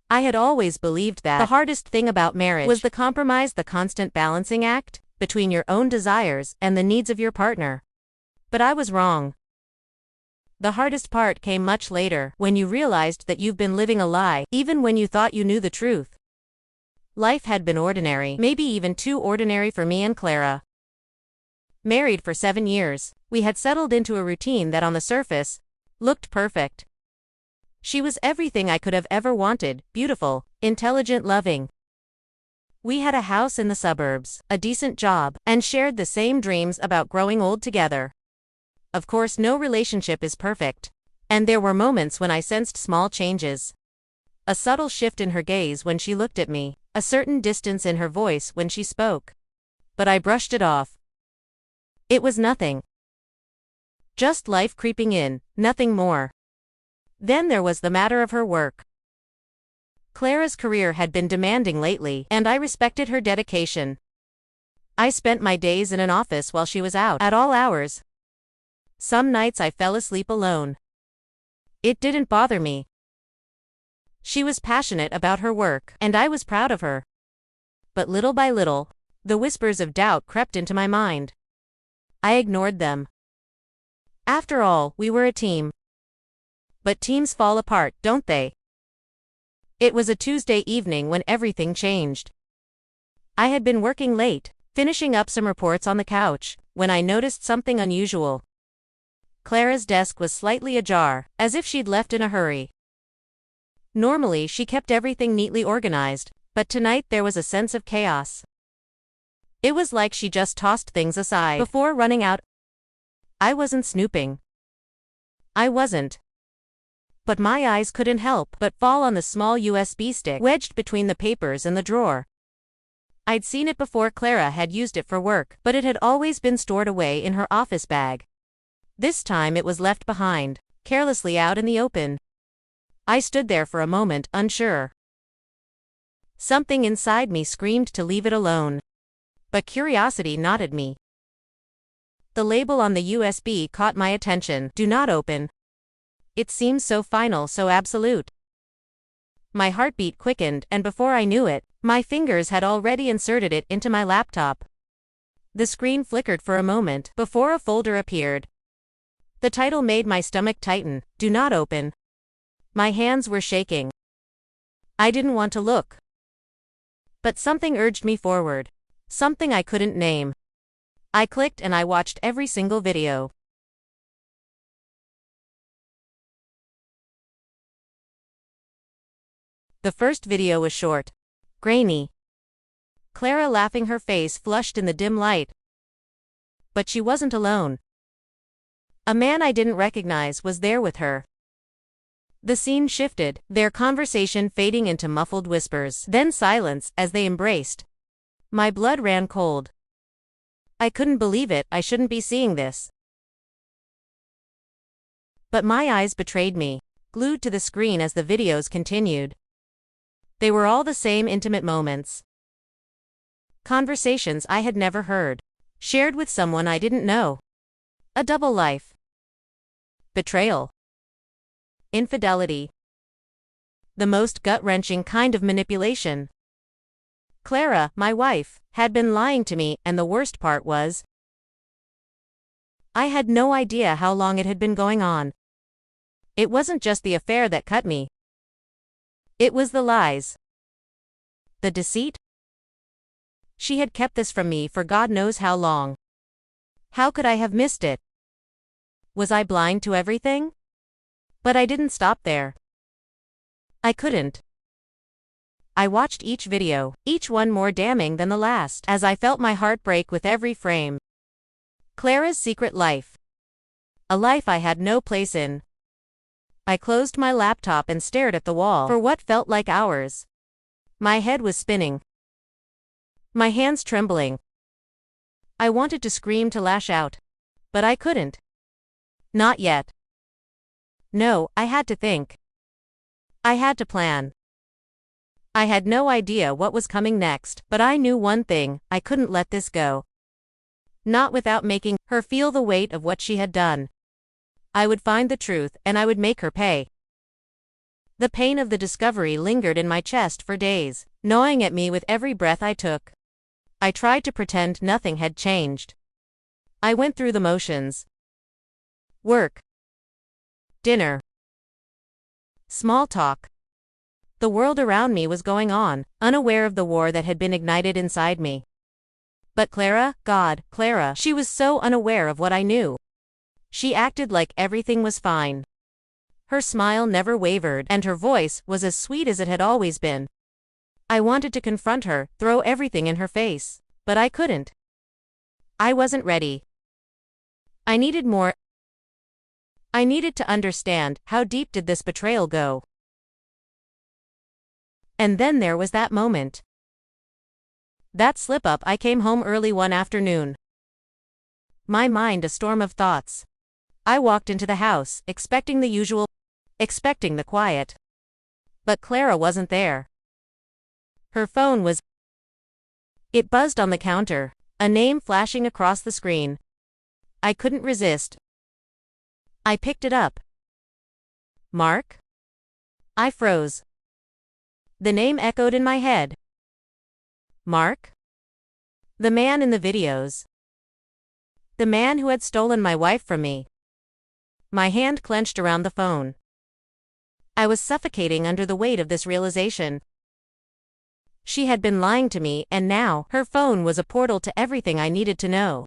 I had always believed that the hardest thing about marriage was the compromise, the constant balancing act between your own desires and the needs of your partner. But I was wrong. The hardest part came much later, when you realized that you've been living a lie, even when you thought you knew the truth. Life had been ordinary, maybe even too ordinary for me and Clara. Married for 7 years, we had settled into a routine that on the surface looked perfect. She was everything I could have ever wanted: beautiful, intelligent, loving. We had a house in the suburbs, a decent job, and shared the same dreams about growing old together. Of course, no relationship is perfect, and there were moments when I sensed small changes. A subtle shift in her gaze when she looked at me, a certain distance in her voice when she spoke. But I brushed it off. It was nothing. Just life creeping in, nothing more. Then there was the matter of her work. Clara's career had been demanding lately, and I respected her dedication. I spent my days in an office while she was out, at all hours. Some nights I fell asleep alone. It didn't bother me. She was passionate about her work, and I was proud of her. But little by little, the whispers of doubt crept into my mind. I ignored them. After all, we were a team. But teams fall apart, don't they? It was a Tuesday evening when everything changed. I had been working late, finishing up some reports on the couch, when I noticed something unusual. Clara's desk was slightly ajar, as if she'd left in a hurry. Normally she kept everything neatly organized, but tonight there was a sense of chaos. It was like she just tossed things aside before running out. I wasn't snooping. I wasn't. But my eyes couldn't help but fall on the small USB stick wedged between the papers in the drawer. I'd seen it before. Clara had used it for work, but it had always been stored away in her office bag. This time it was left behind, carelessly out in the open. I stood there for a moment, unsure. Something inside me screamed to leave it alone. But curiosity nodded me. The label on the USB caught my attention: "Do not open." It seemed so final, so absolute. My heartbeat quickened, and before I knew it, my fingers had already inserted it into my laptop. The screen flickered for a moment before a folder appeared. The title made my stomach tighten: "Do not open." My hands were shaking. I didn't want to look. But something urged me forward. Something I couldn't name. I clicked and I watched every single video. The first video was short, grainy. Clara laughing, her face flushed in the dim light. But she wasn't alone. A man I didn't recognize was there with her. The scene shifted, their conversation fading into muffled whispers, then silence as they embraced. My blood ran cold. I couldn't believe it. I shouldn't be seeing this. But my eyes betrayed me, glued to the screen as the videos continued. They were all the same intimate moments. Conversations I had never heard, shared with someone I didn't know. A double life. Betrayal. Infidelity. The most gut-wrenching kind of manipulation. Clara, my wife, had been lying to me, and the worst part was, I had no idea how long it had been going on. It wasn't just the affair that cut me. It was the lies. The deceit. She had kept this from me for God knows how long. How could I have missed it? Was I blind to everything? But I didn't stop there. I couldn't. I watched each video, each one more damning than the last, as I felt my heart break with every frame. Clara's secret life. A life I had no place in. I closed my laptop and stared at the wall for what felt like hours. My head was spinning. My hands trembling. I wanted to scream, to lash out. But I couldn't. Not yet. No, I had to think. I had to plan. I had no idea what was coming next, but I knew one thing: I couldn't let this go. Not without making her feel the weight of what she had done. I would find the truth, and I would make her pay. The pain of the discovery lingered in my chest for days, gnawing at me with every breath I took. I tried to pretend nothing had changed. I went through the motions. Work. Dinner. Small talk. The world around me was going on, unaware of the war that had been ignited inside me. But Clara, God, Clara, she was so unaware of what I knew. She acted like everything was fine. Her smile never wavered, and her voice was as sweet as it had always been. I wanted to confront her, throw everything in her face, but I couldn't. I wasn't ready. I needed more. I needed to understand, how deep did this betrayal go? And then there was that moment. That slip-up. I came home early one afternoon. My mind a storm of thoughts. I walked into the house, expecting the usual, expecting the quiet. But Clara wasn't there. Her phone was. It buzzed on the counter, a name flashing across the screen. I couldn't resist. I picked it up. Mark? I froze. The name echoed in my head. Mark? The man in the videos. The man who had stolen my wife from me. My hand clenched around the phone. I was suffocating under the weight of this realization. She had been lying to me, and now, her phone was a portal to everything I needed to know.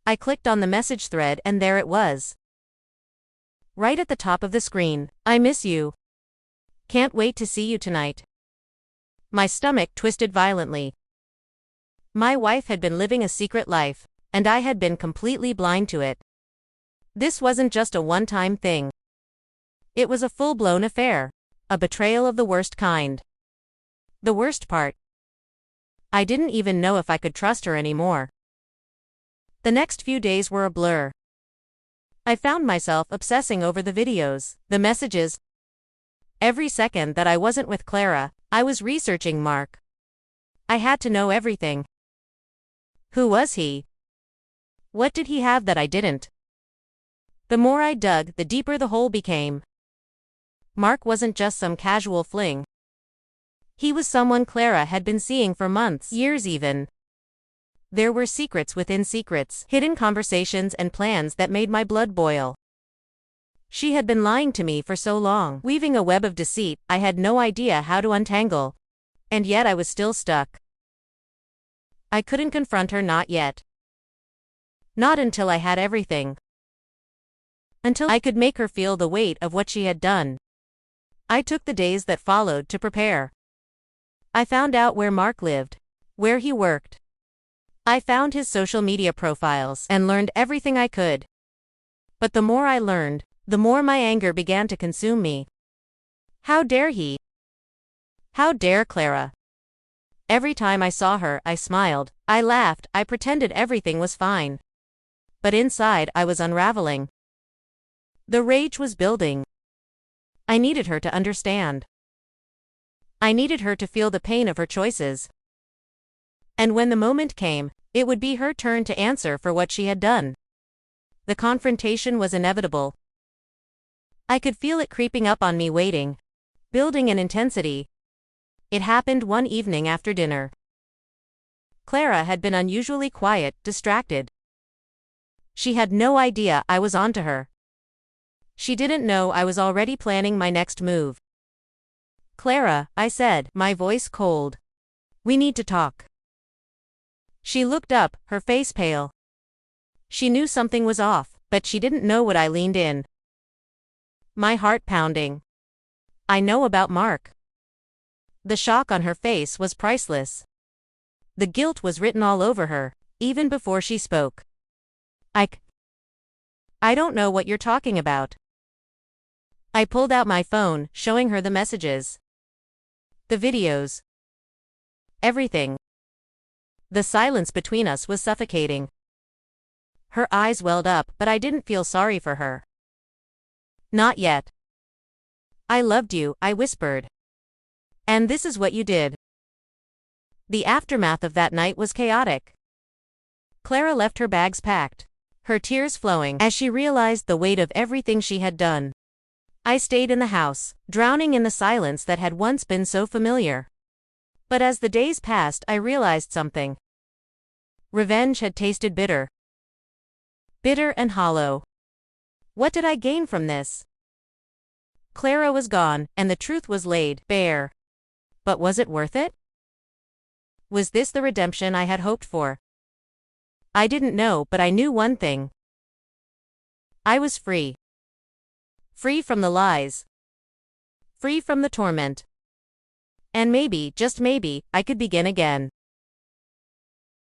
I clicked on the message thread, and there it was. Right at the top of the screen, I miss you. Can't wait to see you tonight. My stomach twisted violently. My wife had been living a secret life, and I had been completely blind to it. This wasn't just a one-time thing. It was a full-blown affair, a betrayal of the worst kind. The worst part. I didn't even know if I could trust her anymore. The next few days were a blur. I found myself obsessing over the videos, the messages. Every second that I wasn't with Clara, I was researching Mark. I had to know everything. Who was he? What did he have that I didn't? The more I dug, the deeper the hole became. Mark wasn't just some casual fling. He was someone Clara had been seeing for months, years even. There were secrets within secrets, hidden conversations and plans that made my blood boil. She had been lying to me for so long, weaving a web of deceit I had no idea how to untangle. And yet I was still stuck. I couldn't confront her, not yet. Not until I had everything. Until I could make her feel the weight of what she had done. I took the days that followed to prepare. I found out where Mark lived, where he worked. I found his social media profiles and learned everything I could. But the more I learned, the more my anger began to consume me. How dare he? How dare Clara? Every time I saw her, I smiled, I laughed, I pretended everything was fine. But inside, I was unraveling. The rage was building. I needed her to understand. I needed her to feel the pain of her choices. And when the moment came, it would be her turn to answer for what she had done. The confrontation was inevitable. I could feel it creeping up on me, waiting, building in intensity. It happened one evening after dinner. Clara had been unusually quiet, distracted. She had no idea I was onto her. She didn't know I was already planning my next move. Clara, I said, my voice cold. We need to talk. She looked up, her face pale. She knew something was off, but she didn't know what. I leaned in. My heart pounding. I know about Mark. The shock on her face was priceless. The guilt was written all over her, even before she spoke. I don't know what you're talking about. I pulled out my phone, showing her the messages. The videos. Everything. The silence between us was suffocating. Her eyes welled up, but I didn't feel sorry for her. Not yet. I loved you, I whispered. And this is what you did. The aftermath of that night was chaotic. Clara left her bags packed, her tears flowing as she realized the weight of everything she had done. I stayed in the house, drowning in the silence that had once been so familiar. But as the days passed, I realized something. Revenge had tasted bitter. Bitter and hollow. What did I gain from this? Clara was gone, and the truth was laid bare. But was it worth it? Was this the redemption I had hoped for? I didn't know, but I knew one thing. I was free. Free from the lies. Free from the torment. And maybe, just maybe, I could begin again.